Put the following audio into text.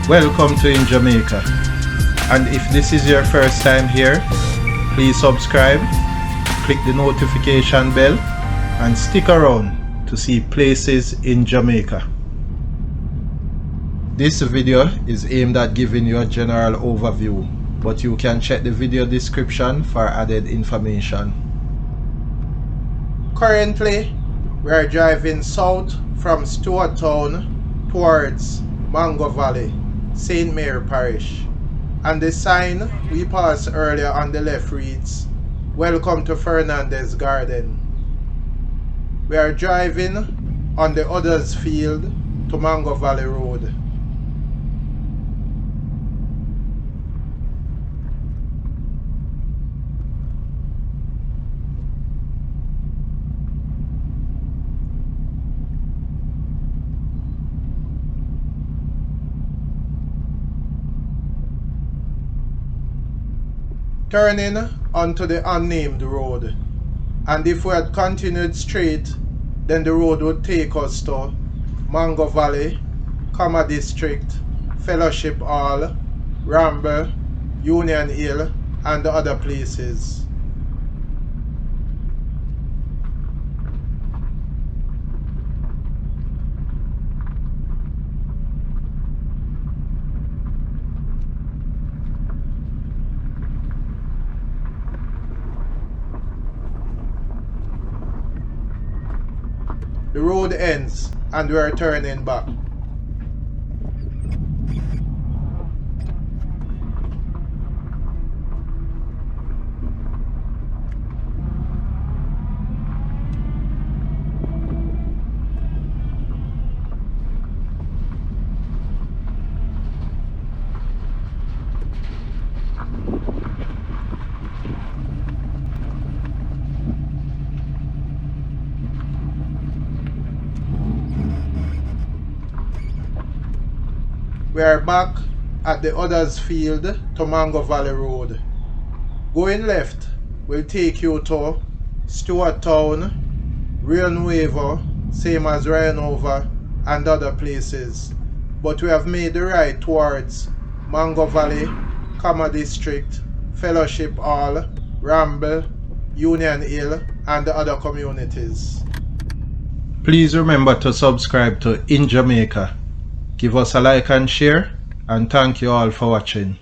Welcome to InJamaica, and if this is your first time here, please subscribe, click the notification bell and stick around to see places in Jamaica. This video is aimed at giving you a general overview, but you can check the video description for added information. Currently, we are driving south from Stewart Town towards Mango Valley, St. Mary Parish, and the sign we passed earlier on the left reads, "Welcome to Fernandez Garden." We are driving on the Huddersfield to Mango Valley Road. Turning onto the Unnamed road, and if we had continued straight, then the road would take us to Mango Valley, District, Fellowship Hall, Ramble, Union Hill and other places. The road ends and we are turning back. We are back at the Huddersfield to Mango Valley Road. Going left will take you to Stewart Town, Rio Nuevo, same as Rio Nuevo and other places. But we have made the right towards Mango Valley, District, Fellowship Hall, Ramble, Union Hill and the other communities. Please remember to subscribe to InJamaica. Give us a like and share, and thank you all for watching.